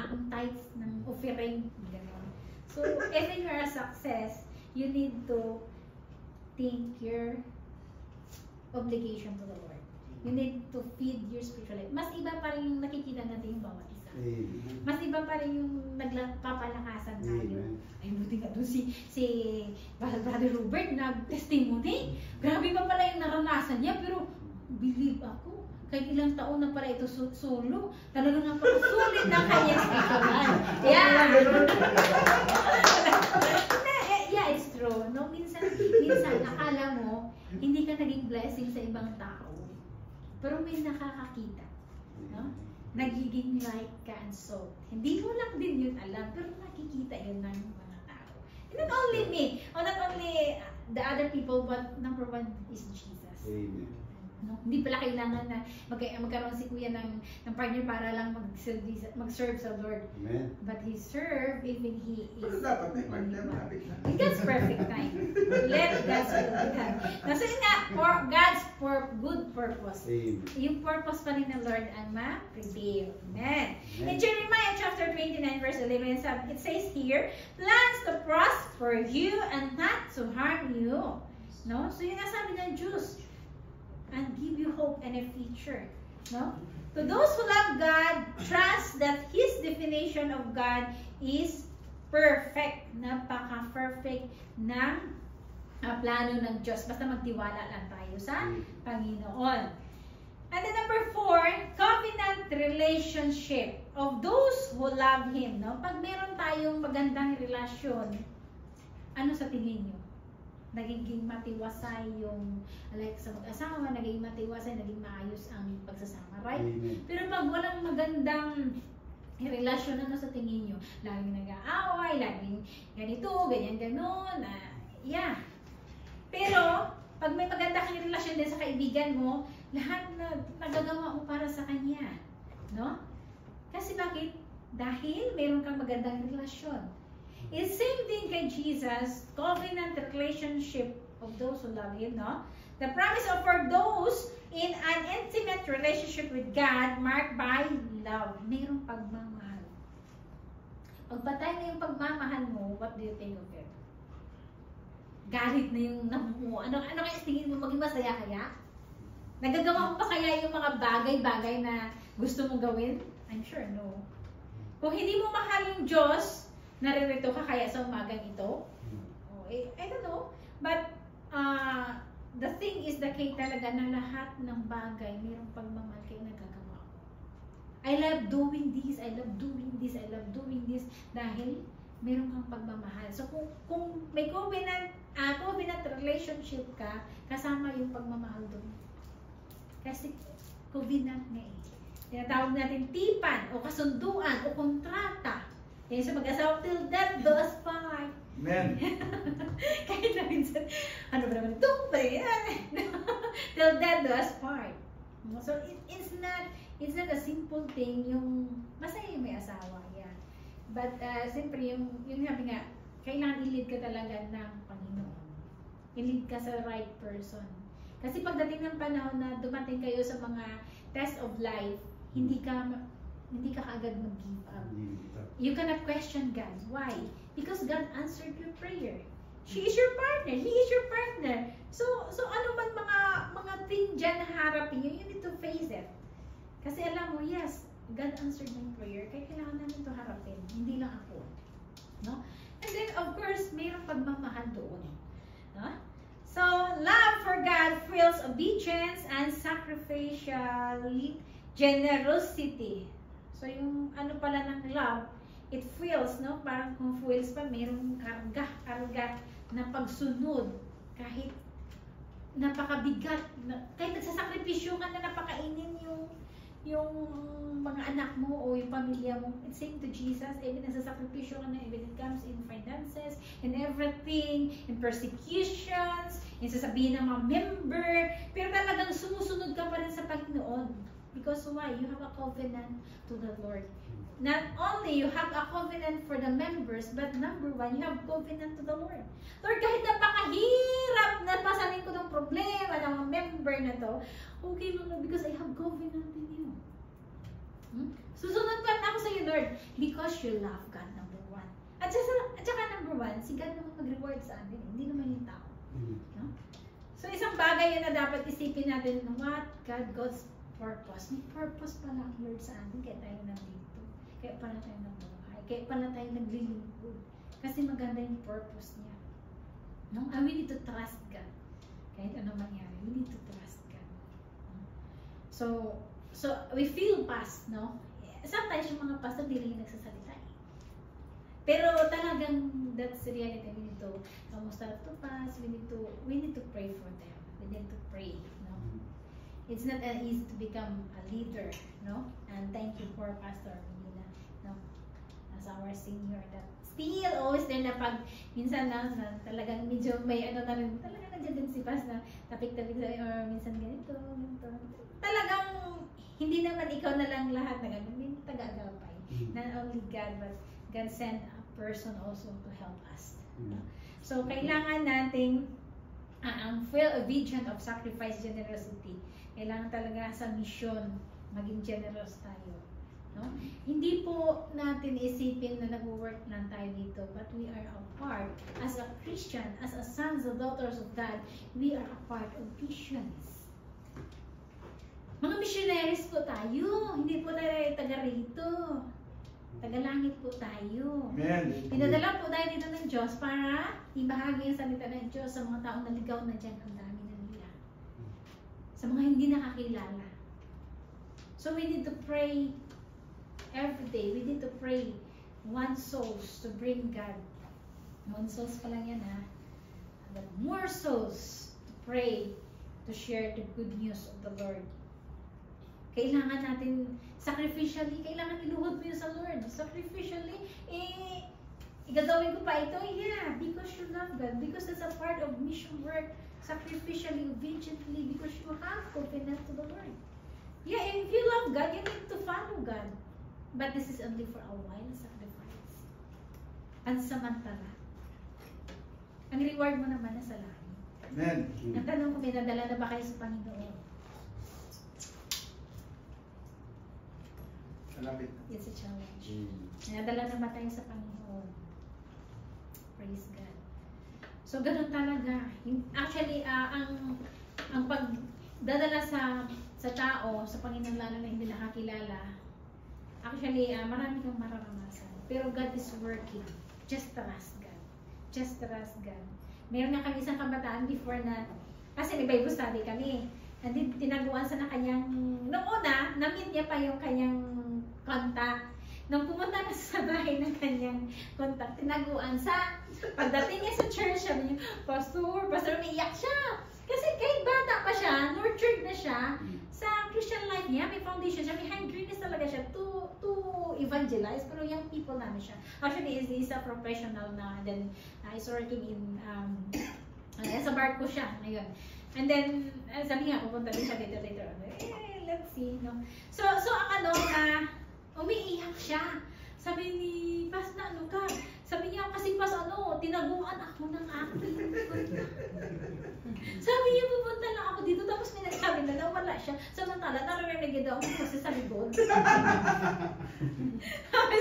akong tithes ng offering. Ganun. So, if you're a success, you need to think your obligation to the Lord. You need to feed your spiritual life. Mas iba pa rin yung nakikita natin yung bawat isa. Mas iba pa rin yung nagpapalakasan tayo. Ay, buti nga doon si Brother Robert nag-testimony. Grabe pa pala yung naranasan niya, pero believe ako. Kahit ilang taon na pala ito solo, talagang napakasulit na kanyang spiritual life. Yeah, it's true. No, minsan akala mo hindi ka naging blessing sa ibang tao. Pero may nakakakita, no? Nagiging light ka and salt. Hindi mo lang din yun alam, pero nakikita yun ng mga tao. And not only me, or not only the other people, but number one is Jesus. Amen. No? Hindi pala kailangan na magkaroon si Kuya ng partner para lang mag-serve sa Lord. Amen. But he served even he is. Pero dapat may partner natin na. In God's perfect time. Let God's will be done. So yun nga, for God's good purpose. Amen. Yung purpose pa rin ng Lord ang ma-prevail. Amen. In Jeremiah chapter 29 verse 11, it says here, plans to prosper you and not to harm you. No? So yun nga sabi ng Diyos, and give you hope and a future. No? To those who love God, trust that His definition of God is perfect. Napaka-perfect ng plano ng Diyos. Basta magtiwala lang tayo sa Panginoon. And then number 4, covenant relationship of those who love Him. No? Pag meron tayong magandang relasyon, ano sa tingin nyo? Nagiging matiwasay yung, like sa mag-asawa, naging matiwasay, naging maayos ang pagsasama, right? Amen. Pero pag walang magandang relasyon, ano sa tingin nyo? Laging nag-aaway, laging ganito, ganyan, ganon, yeah. Pero, pag may maganda kang relasyon din sa kaibigan mo, lahat na nagagawa mo para sa kanya, no? Kasi bakit? Dahil meron kang magandang relasyon. It's same thing kay Jesus, covenant relationship of those who love Him, no? The promise of for those in an intimate relationship with God marked by love. Mayroong pagmamahal. Pag patay na yung pagmamahal mo, what do you think of it? Galit na yung namuo. Ano kaya tingin mo, maging masaya kaya? Nagagawa mo pa kaya yung mga bagay-bagay na gusto mong gawin? I'm sure, no. Kung hindi mo mahal yung Diyos, naririto ka kaya sa umagang ito? Oh, I don't know. But, the thing is the case talaga na lahat ng bagay, mayroong pagmamahal kayo nagagawa. I love doing this, I love doing this, I love doing this, dahil mayroong kang pagmamahal. So, kung may covenant relationship ka, kasama yung pagmamahal doon. Kasi, covenant nga eh. Tinatawag natin tipan, o kasunduan, o kontrata. Yan sa mag-asawa, till death do us part. Amen. Kahit na minsan, ano ba naman ito? Till death do us part. So, it's not a simple thing, yung masaya yung may asawa, yeah. But, siyempre, yung sabi nga, kailangan i-lead ka talaga ng Panginoon. I-lead ka sa right person. Kasi pagdating ng panahon na dumating kayo sa mga test of life, hindi ka agad mag-give up. You cannot question God. Why? Because God answered your prayer. She is your partner. He is your partner. So ano man mga thing dyan na harapin nyo, you need to face it. Kasi alam mo, yes, God answered my prayer. Kaya kailangan namin ito harapin. Hindi lang ako. No? And then, of course, mayroong pagmamahal doon. No? So, love for God feels obedience and sacrificial generosity. So, yung ano pala ng love, it feels, no? Parang kung fuels pa, mayroong karga na pagsunod. Kahit napakabigat, kahit nagsasakripisyo ka na napakainin yung mga anak mo o yung pamilya mo. It's same to Jesus. Even nagsasakripisyo ka na, even it comes in finances, in everything, in persecutions, in sasabihin ng mga member. Pero talagang sumusunod ka pa rin sa Panginoon. Because why? You have a covenant to the Lord. Not only you have a covenant for the members, but number one, you have covenant to the Lord. Lord, kahit napakahirap na pasanin ko ng problema ng mga member na to, okay Lord, because I have covenant in you. Susunod pa ako sa iyo, Lord, because you love God, number one. At saka number one, si God naman mag-reward sa atin, hindi naman yung tao. No? So isang bagay yun na dapat isipin natin, what God's purpose. May purpose pala ang Lord sa atin, kaya tayo nandito. Kaya pala tayo nabuhay. Kaya pala tayo naglilingkod. Kasi maganda yung purpose niya. No? And we need to trust God. Kahit ano mangyari, we need to trust God. So we feel past, no? Sometimes yung mga pastor, hindi lang yung nagsasalita. Pero talagang that's the reality. We need to kamusta to pass. We need to pray for them. We need to pray, no? It's not easy to become a leader, no? And thank you for Pastor Manila, no? As our senior that still always there na pag minsan na talagang medyo may ano na rin, talagang nandiyan din si Pas na tapik-tapik or minsan ganito. Talagang hindi naman ikaw na lang lahat na gano'n, may taga-agapay. Not only God, but God sent a person also to help us. No? So kailangan nating ang full vision of sacrifice, generosity. Kailangan talaga sa mission, maging generous tayo. No? Hindi po natin isipin na nag-work lang tayo dito, but we are a part, as a Christian, as a sons or daughters of God, we are a part of missions. Mga missionaries po tayo, hindi po tayo taga rito. Tagalangit po tayo. Pinadala po tayo dito ng Diyos para ibahagi ang salita ng Diyos sa mga taong naligaw na dyan. Ang dami na nila. Sa mga hindi nakakilala. So we need to pray every day. We need to pray one souls to bring God. One souls pa lang yan ha. But more souls to pray, to share the good news of the Lord. Kailangan natin sacrificially, kailangan iluhod mo yun sa Lord. Sacrificially, igagawin ko pa ito, yeah, because you love God, because that's a part of mission work, sacrificially, obediently, because you have confidence to the Lord. Yeah, if you love God, you need to follow God. But this is only for a while sacrifice. Pansamantala. Ang reward mo naman na sa langit. Amen. Ang tanong ko, may nadala na ba kayo sa Panginoon? Malapit. It's a challenge. Nadala na ba tayo sa Panginoon? Praise God. So, ganun talaga. Actually, ang pagdadala sa tao, sa Panginoon lalo na hindi nakakilala, actually, marami kang mararanasan. Pero God is working. Just trust God. Just trust God. Meron nga kami isang kabataan before na, kasi may Bible study kami. And then, tinaguan sa na kanyang, noong una, na-meet niya pa yung kanyang contact. Nung pumunta na sa bahay ng kanyang contact, tinaguan sa, pagdating niya sa church, sabi niya, Pastor, umiiyak siya. Kasi kahit bata pa siya, nurtured na siya, sa Christian life niya, may foundation siya, may hungriness talaga siya to evangelize, pero young people namin siya. Actually, he's a professional na, then he's working in, sa barko siya, ngayon. And then, sabi nga, pupunta din siya later on. Let's see, no? So ang umiiyak siya. Sabi ni Pas na, ano ka? Sabi niya, kasi Pas, tinaguan ako ng aking contact. Sabi niya, pupunta lang ako dito, tapos may nagsabi na nawala siya. Samantala, narinig daw ako kasi sa likod.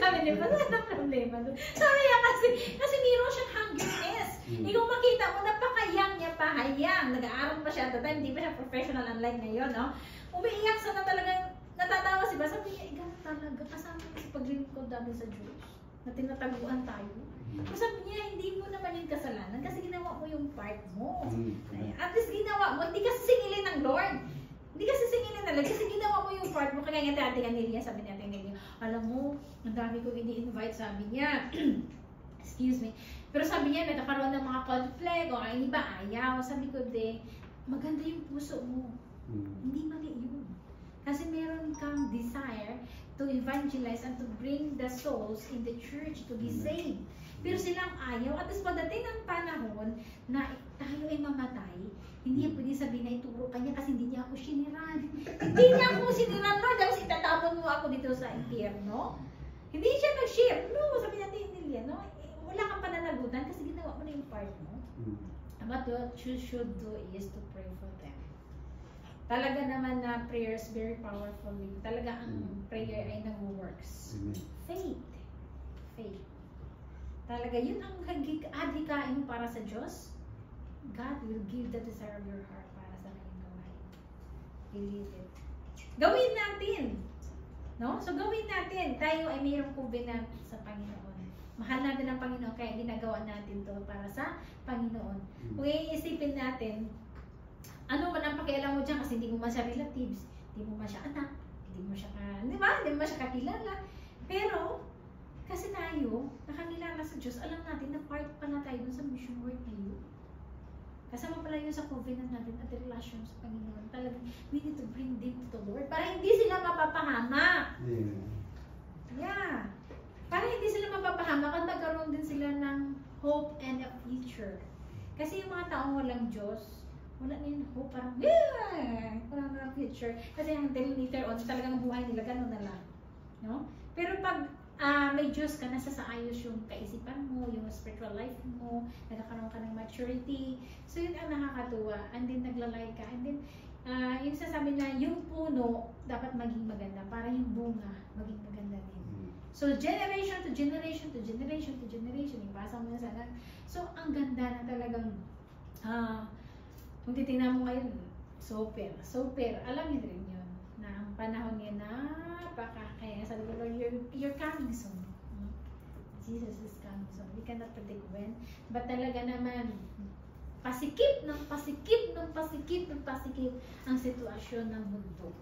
Sabi niya, Pas, ano problema doon? Sabi niya, kasi meron siyang hungriness. Ikaw makita mo, napakayang niya pa, hayang. Nag-aaral pa siya at the time, hindi pa siya professional unlike ngayon, no? Umiiyak sa na talagang natatawa si Pas. Sabi niya, talaga, kasama niya sa paglilingkod namin sa Diyos, na tinataguan tayo. So sabi niya, hindi mo naman yung kasalanan kasi ginawa mo yung part mo. At least ginawa mo, hindi kasi singilin ng Lord. Hindi kasi singilin talaga kasi ginawa mo yung part mo. Kaya nga Ate Anelia, sabi ni Ate Anelia, alam mo, ang dami ko ini-invite, sabi niya. Excuse me. Pero sabi niya, nagkakaroon ng mga conflict o ang iba ayaw. Sabi ko, maganda yung puso mo. Hindi mali yun. Kasi meron kang desire to evangelize and to bring the souls in the church to be saved. Pero silang ayaw. At least pagdating ng panahon na tayo ay mamatay, hindi niya pwede sabihin na ituro ka niya kasi hindi niya ako siniran. Hindi niya ako siniran, Lord. Tapos itatapon mo ako dito sa impyerno. Hindi siya nag-share. No, sabi natin nila, no? Wala kang pananagutan kasi ginawa mo na yung part mo. But what you should do is to pray for them. talaga naman na prayers very powerful. Talaga ang prayer ay nag-works. Faith. Faith. Talaga, yun ang adhikain mo para sa Diyos. God will give the desire of your heart para sa kanyang gawain. Believe it. Gawin natin. No? So, gawin natin. Tayo ay mayroong covenant sa Panginoon. Mahal natin ang Panginoon, kaya ginagawa natin to para sa Panginoon. Kung iisipin natin, ano man ang pakialam mo dyan kasi hindi mo man siya relatives, hindi mo man siya anak, hindi mo siya di ba? Hindi mo man siya kakilala. Pero, kasi tayo, nakakilala sa Diyos, alam natin na part pala tayo dun sa mission work na yun. Kasama pala yun sa covenant natin at relasyon sa Panginoon. Talagang, we need to bring them to the Lord para hindi sila mapapahama. Yeah. Para hindi sila mapapahama at magkaroon din sila ng hope and a future. Kasi yung mga taong walang Diyos, wala na yung hope, parang, wala na future. Kasi until later on, talagang buhay nila, gano'n na lang. No? Pero pag may Diyos ka, nasa sa ayos yung kaisipan mo, yung spiritual life mo, nagkakaroon ka ng maturity. So yun ang nakakatuwa. And then naglalay ka. And then, yung sasabi na yung puno dapat maging maganda para yung bunga maging maganda din. So generation to generation to generation to generation, ipasa mo na sana. So ang ganda na talagang kung titingnan mo ngayon, super. Alam niyo rin yun na ang panahon niya kaya sabi ko, Lord, you're coming soon. Jesus is coming soon. We cannot predict when, but talaga naman pasikip ang sitwasyon ng mundo.